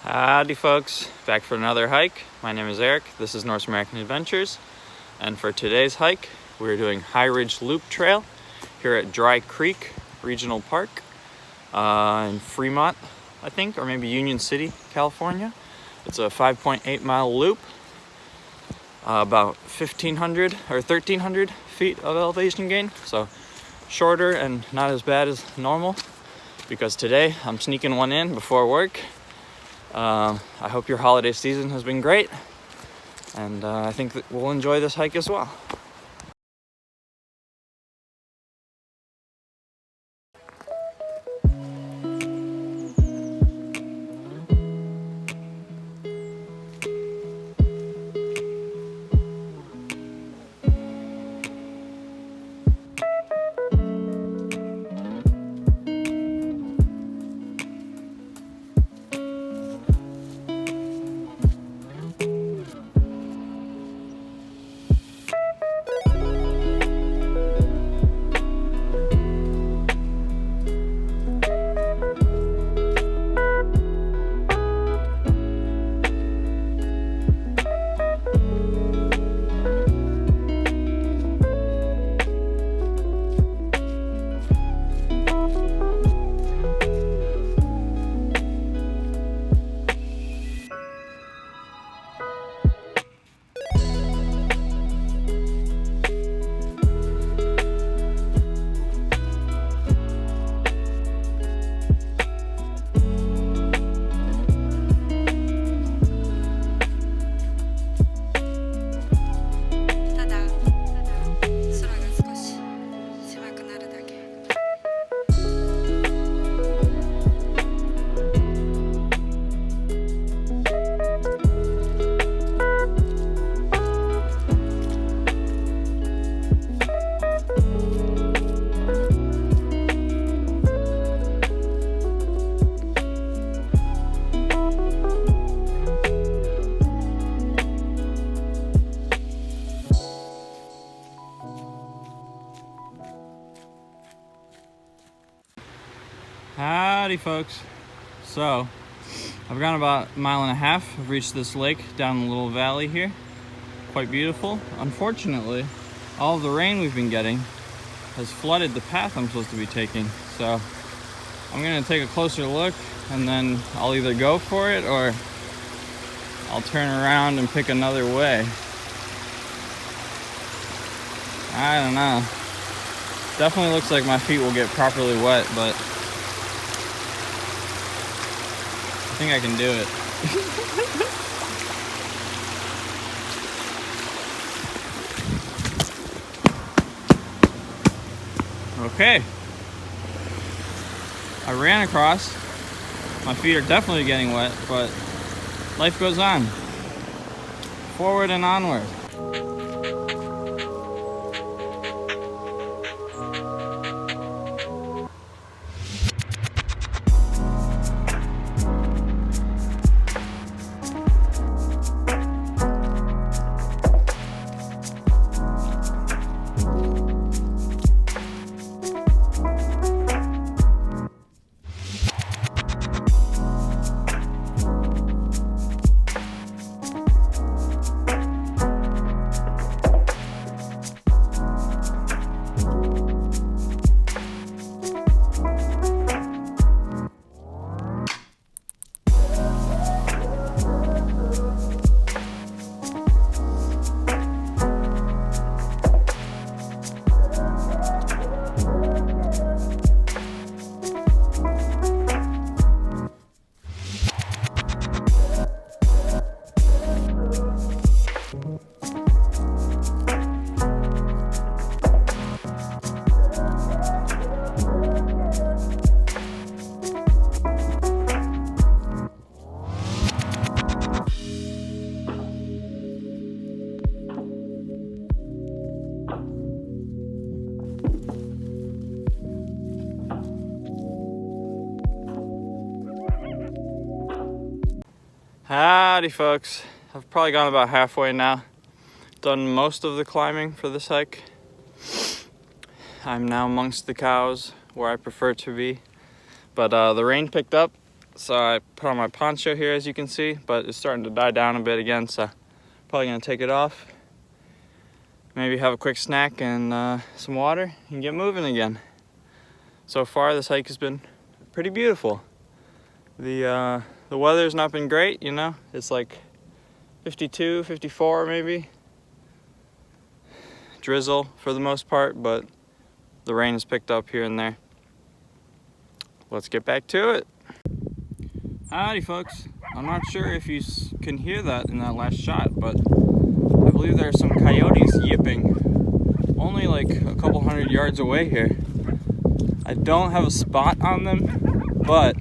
Howdy folks, back for another hike. My name is Eric, this is North American Adventures, and for today's hike we're doing High Ridge Loop Trail here at Dry Creek Regional Park in Fremont, I think, or maybe Union City, California. It's a 5.8 mile loop, about 1,500 or 1,300 feet of elevation gain, so shorter and not as bad as normal, because today I'm sneaking one in before work. I hope your holiday season has been great, and I think that we'll enjoy this hike as well. Howdy folks. So I've gone about a mile and a half. I've reached this lake down the little valley here. Quite beautiful. Unfortunately, all of the rain we've been getting has flooded the path I'm supposed to be taking. So I'm gonna take a closer look, and then I'll either go for it or I'll turn around and pick another way. I don't know. Definitely looks like my feet will get properly wet, but I think I can do it. Okay. I ran across. My feet are definitely getting wet, but life goes on. Forward and onward. Howdy folks. I've probably gone about halfway now. Done most of the climbing for this hike. I'm now amongst the cows where I prefer to be. But the rain picked up So I put on my poncho here, as you can see, but it's starting to die down a bit again, so probably gonna take it off. Maybe have a quick snack and some water and get moving again. So far this hike has been pretty beautiful. The weather's not been great, you know. It's like 52, 54 maybe. Drizzle for the most part, but the rain has picked up here and there. Let's get back to it. Howdy folks. I'm not sure if you can hear that in that last shot, but I believe there are some coyotes yipping only like a couple hundred yards away here. I don't have a spot on them, but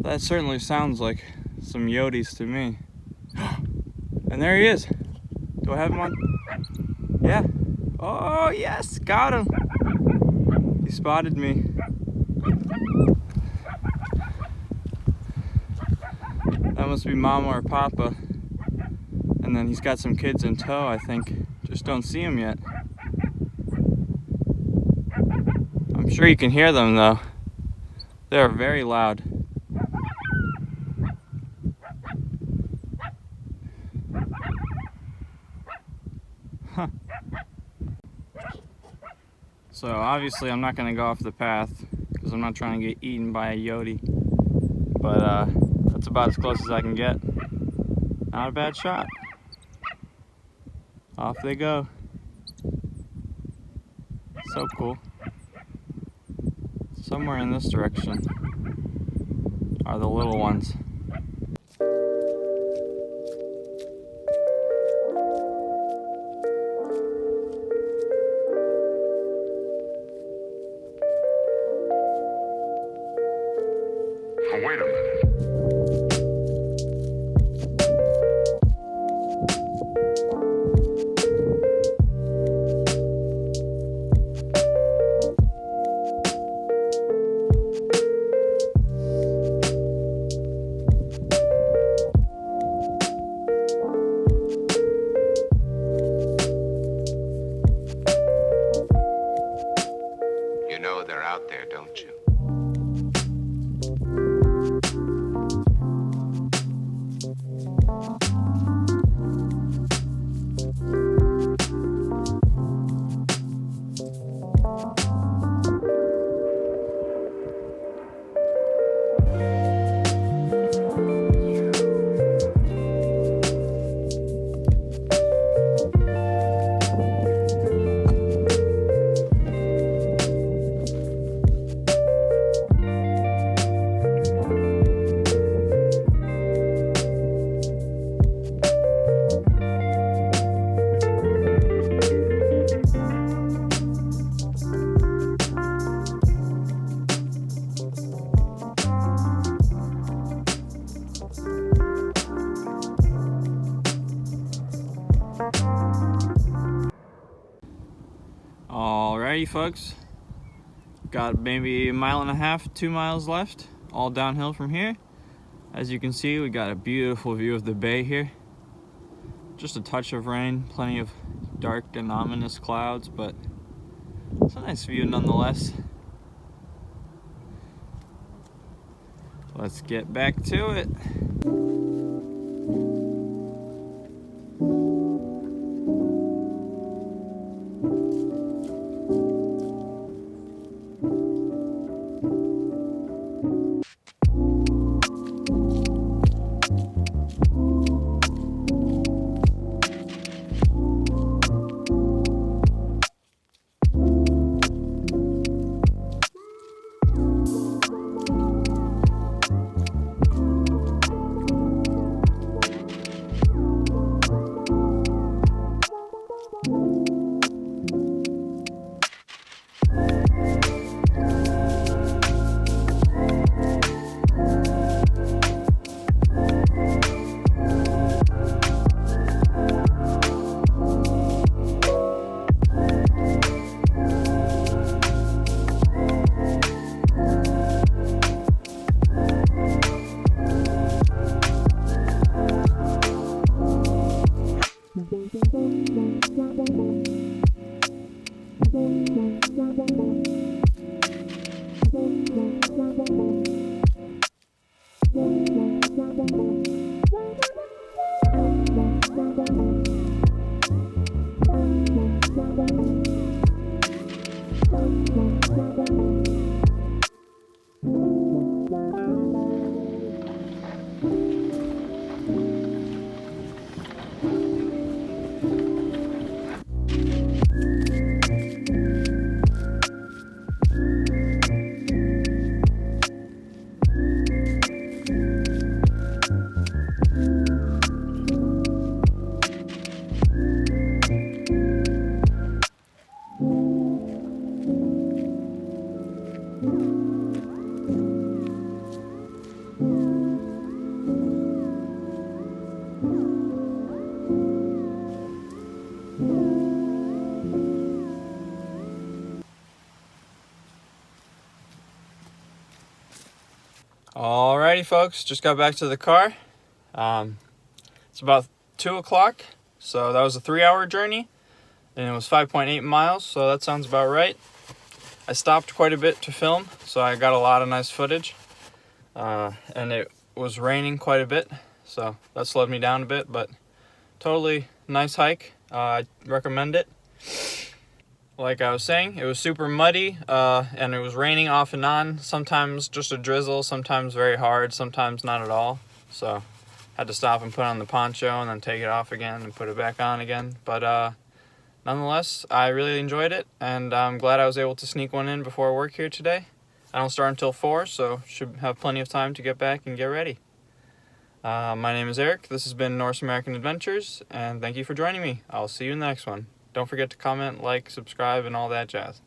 that certainly sounds like some yotes to me. And there he is. Do I have him on? Yeah. Oh yes, got him. He spotted me. That must be Mama or Papa. And then he's got some kids in tow, I think. Just don't see him yet. I'm sure you can hear them though. They are very loud. Huh. So obviously I'm not gonna go off the path because I'm not trying to get eaten by a yote. But that's about as close as I can get. Not a bad shot. Off they go. So cool. Somewhere in this direction are the little ones. Oh, wait a minute. You know they're out there, don't you? Alrighty folks, got maybe a mile and a half, 2 miles left, all downhill from here. As you can see, we got a beautiful view of the bay here. Just a touch of rain, plenty of dark and ominous clouds, but it's a nice view nonetheless. Let's get back to it. Alrighty folks, just got back to the car. It's about 2 o'clock, so that was a 3-hour journey, and it was 5.8 miles, so that sounds about right. I stopped quite a bit to film, so I got a lot of nice footage, and it was raining quite a bit, so that slowed me down a bit, but totally nice hike. I recommend it. Like I was saying, it was super muddy, and it was raining off and on, sometimes just a drizzle, sometimes very hard, sometimes not at all. So had to stop and put on the poncho and then take it off again and put it back on again. But nonetheless, I really enjoyed it, and I'm glad I was able to sneak one in before work here today. I don't start until 4, so should have plenty of time to get back and get ready. My name is Eric, this has been Norse American Adventures, and thank you for joining me. I'll see you in the next one. Don't forget to comment, like, subscribe, and all that jazz.